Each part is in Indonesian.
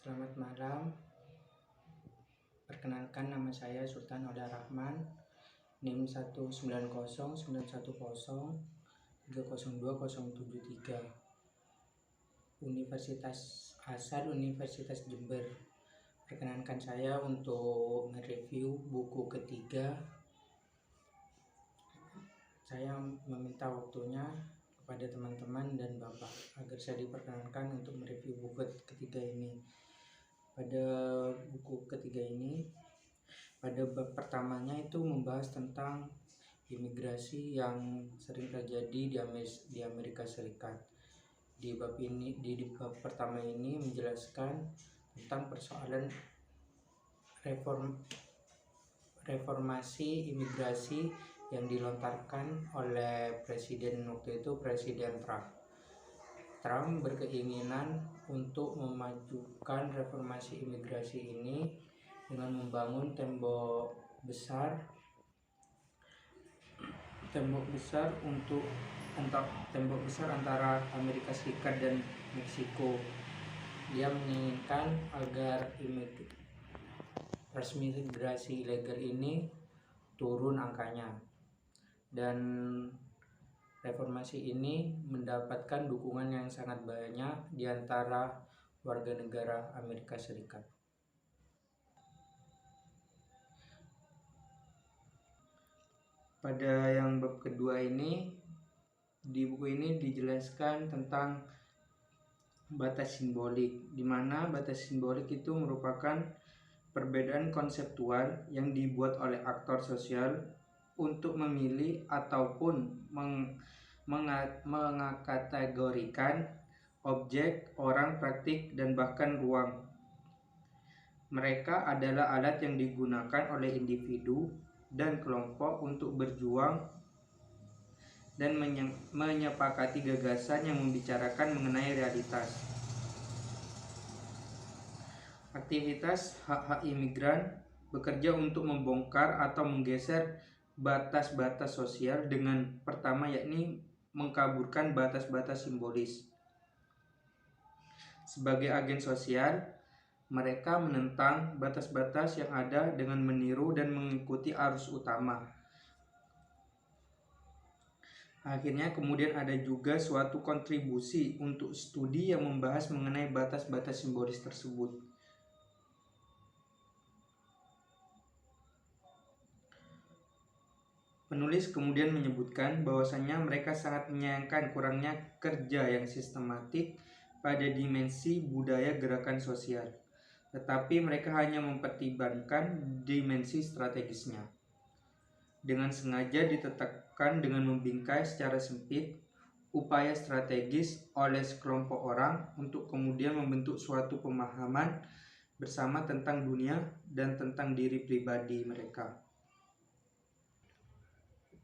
Selamat malam. Perkenalkan, nama saya Sultan Oda Rahman, NIM 1909103020773. Universitas asal Universitas Jember. Perkenankan saya untuk nge-review buku ketiga. Saya meminta waktunya kepada teman-teman dan Bapak agar saya diperkenankan untuk mereview buku ketiga ini. Pada buku ketiga ini, pada bab pertamanya itu membahas tentang imigrasi yang sering terjadi di Amerika Serikat. Di bab pertama ini menjelaskan tentang persoalan reformasi imigrasi yang dilontarkan oleh Presiden waktu itu, Presiden Trump. Trump berkeinginan untuk memajukan reformasi imigrasi ini dengan membangun tembok besar antara Amerika Serikat dan Meksiko. Dia menginginkan agar resmi imigrasi ilegal ini turun angkanya, dan reformasi ini mendapatkan dukungan yang sangat banyak di antara warga negara Amerika Serikat. Pada yang bab kedua ini, di buku ini dijelaskan tentang batas simbolik, di mana batas simbolik itu merupakan perbedaan konseptual yang dibuat oleh aktor sosial untuk memilih ataupun mengkategorikan objek, orang, praktik, dan bahkan ruang. Mereka adalah alat yang digunakan oleh individu dan kelompok untuk berjuang dan menyepakati gagasan yang membicarakan mengenai realitas. Aktivitas hak-hak imigran bekerja untuk membongkar atau menggeser batas-batas sosial dengan pertama, yakni mengkaburkan batas-batas simbolis. Sebagai agen sosial, mereka menentang batas-batas yang ada dengan meniru dan mengikuti arus utama. Akhirnya kemudian ada juga suatu kontribusi untuk studi yang membahas mengenai batas-batas simbolis tersebut. Penulis kemudian menyebutkan bahwasannya mereka sangat menyayangkan kurangnya kerja yang sistematik pada dimensi budaya gerakan sosial, tetapi mereka hanya mempertimbangkan dimensi strategisnya. Dengan sengaja ditetapkan dengan membingkai secara sempit upaya strategis oleh sekelompok orang untuk kemudian membentuk suatu pemahaman bersama tentang dunia dan tentang diri pribadi mereka.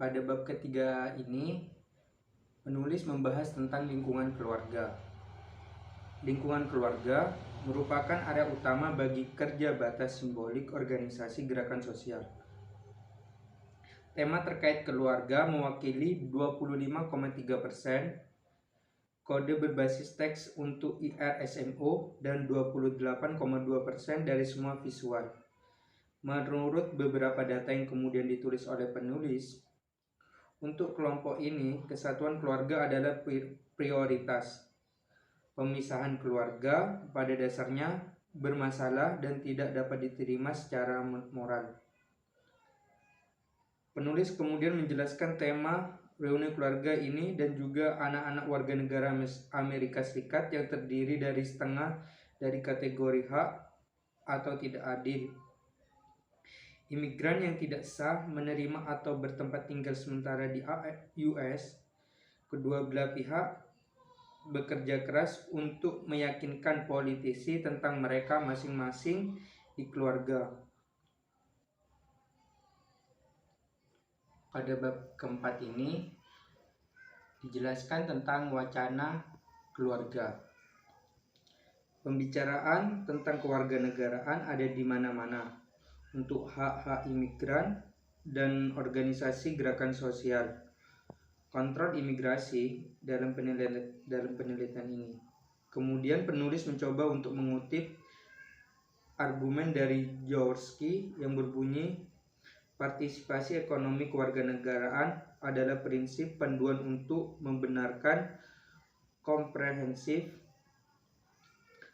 Pada bab ketiga ini, penulis membahas tentang lingkungan keluarga. Lingkungan keluarga merupakan area utama bagi kerja batas simbolik organisasi gerakan sosial. Tema terkait keluarga mewakili 25,3%, kode berbasis teks untuk IRSMO, dan 28,2% dari semua visual. Menurut beberapa data yang kemudian ditulis oleh penulis, untuk kelompok ini, kesatuan keluarga adalah prioritas. Pemisahan keluarga pada dasarnya bermasalah dan tidak dapat diterima secara moral. Penulis kemudian menjelaskan tema reuni keluarga ini dan juga anak-anak warga negara Amerika Serikat yang terdiri dari setengah dari kategori hak atau tidak adil. Imigran yang tidak sah menerima atau bertempat tinggal sementara di US. Kedua belah pihak bekerja keras untuk meyakinkan politisi tentang mereka masing-masing di keluarga. Pada bab keempat ini dijelaskan tentang wacana keluarga. Pembicaraan tentang kewarganegaraan ada di mana-mana untuk hak-hak imigran dan organisasi gerakan sosial. Kontrol imigrasi dalam penelitian ini. Kemudian penulis mencoba untuk mengutip argumen dari Jaworski yang berbunyi partisipasi ekonomi kewarganegaraan adalah prinsip panduan untuk membenarkan komprehensif.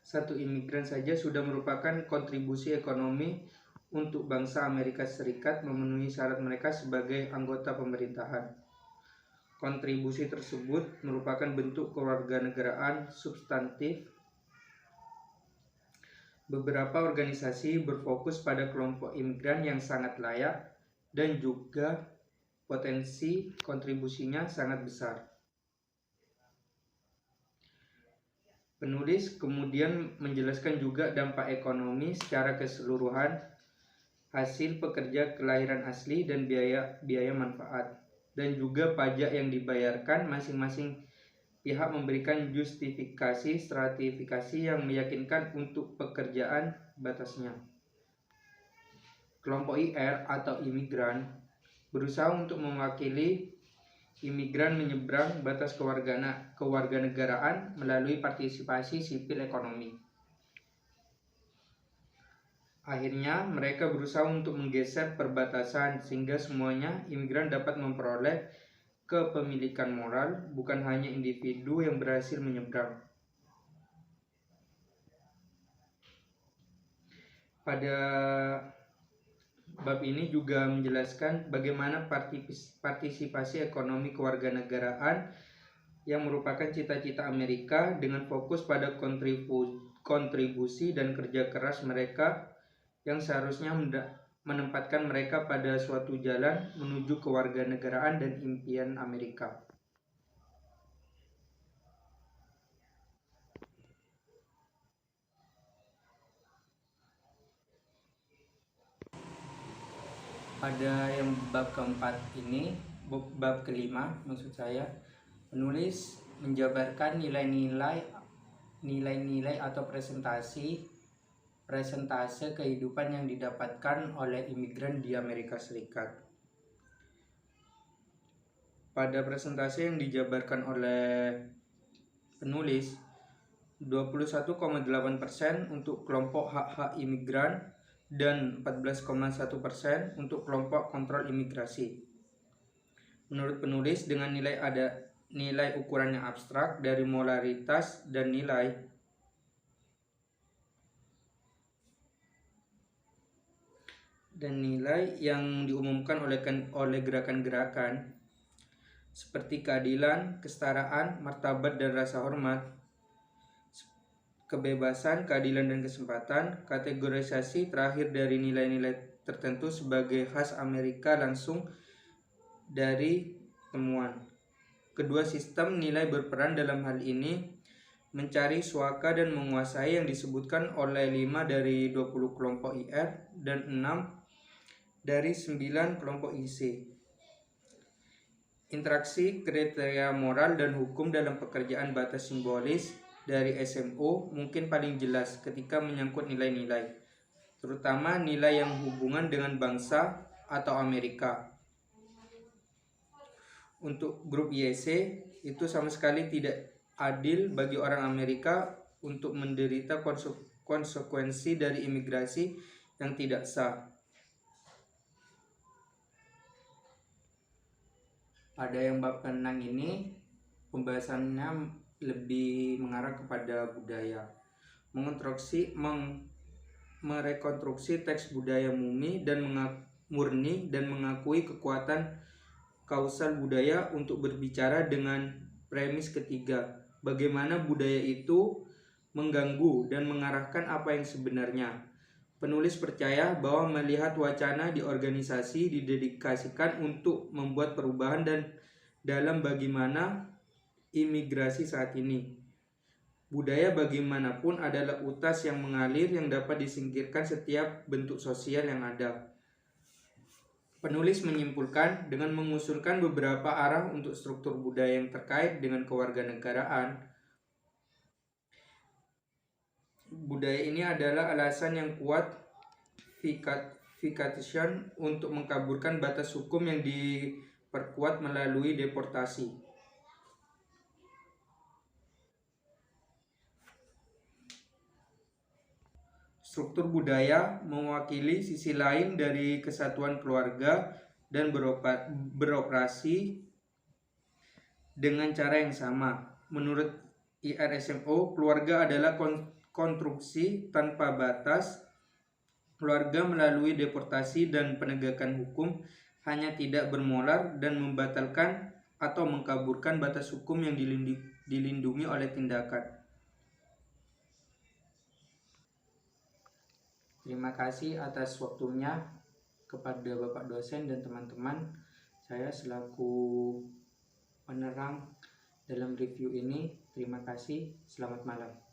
Satu imigran saja sudah merupakan kontribusi ekonomi untuk bangsa Amerika Serikat memenuhi syarat mereka sebagai anggota pemerintahan. Kontribusi tersebut merupakan bentuk kewarganegaraan substantif. Beberapa organisasi berfokus pada kelompok imigran yang sangat layak dan juga potensi kontribusinya sangat besar. Penulis kemudian menjelaskan juga dampak ekonomi secara keseluruhan, hasil pekerja kelahiran asli dan biaya manfaat, dan juga pajak yang dibayarkan. Masing-masing pihak memberikan justifikasi stratifikasi yang meyakinkan untuk pekerjaan batasnya. Kelompok IR atau imigran berusaha untuk mewakili imigran menyeberang batas kewarganegaraan melalui partisipasi sipil ekonomi. Akhirnya mereka berusaha untuk menggeser perbatasan sehingga semuanya imigran dapat memperoleh kepemilikan moral, bukan hanya individu yang berhasil menyeberang. Pada bab ini juga menjelaskan bagaimana partisipasi ekonomi kewarganegaraan yang merupakan cita-cita Amerika dengan fokus pada kontribusi dan kerja keras mereka yang seharusnya menempatkan mereka pada suatu jalan menuju kewarganegaraan dan impian Amerika. Pada yang bab keempat ini, bab kelima maksud saya, penulis menjabarkan nilai-nilai atau presentase kehidupan yang didapatkan oleh imigran di Amerika Serikat. Pada presentase yang dijabarkan oleh penulis, 21,8% untuk kelompok hak-hak imigran dan 14,1% untuk kelompok kontrol imigrasi. Menurut penulis, dengan nilai ukuran yang abstrak dari molaritas dan nilai yang diumumkan oleh gerakan-gerakan seperti keadilan, kesetaraan, martabat dan rasa hormat, kebebasan, keadilan dan kesempatan, kategorisasi terakhir dari nilai-nilai tertentu sebagai khas Amerika langsung dari temuan. Kedua sistem nilai berperan dalam hal ini mencari suaka dan menguasai yang disebutkan oleh 5 dari 20 kelompok IR dan 6 dari 9 kelompok IC. Interaksi kriteria moral dan hukum dalam pekerjaan batas simbolis dari SMO mungkin paling jelas ketika menyangkut nilai-nilai, terutama nilai yang hubungan dengan bangsa atau Amerika. Untuk grup YC, itu sama sekali tidak adil bagi orang Amerika untuk menderita konsekuensi dari imigrasi yang tidak sah. Pada yang bab ke-6 ini, pembahasannya lebih mengarah kepada budaya, merekonstruksi teks budaya murni dan mengakui kekuatan kausal budaya untuk berbicara dengan premis ketiga, bagaimana budaya itu mengganggu dan mengarahkan apa yang sebenarnya. Penulis percaya bahwa melihat wacana di organisasi didedikasikan untuk membuat perubahan dan dalam bagaimana imigrasi saat ini. Budaya bagaimanapun adalah utas yang mengalir yang dapat disingkirkan setiap bentuk sosial yang ada. Penulis menyimpulkan dengan mengusulkan beberapa arah untuk struktur budaya yang terkait dengan kewarganegaraan. Budaya ini adalah alasan yang kuat vacation untuk mengkaburkan batas hukum yang diperkuat melalui deportasi. struktur budaya mewakili sisi lain dari kesatuan keluarga dan beroperasi dengan cara yang sama. Menurut IRSMO, keluarga adalah konstruksi tanpa batas. Keluarga melalui deportasi dan penegakan hukum hanya tidak bermolar dan membatalkan atau mengkaburkan batas hukum yang dilindungi oleh tindakan. Terima kasih atas waktunya kepada Bapak dosen dan teman-teman. Saya selaku penerang dalam review ini, terima kasih. Selamat malam.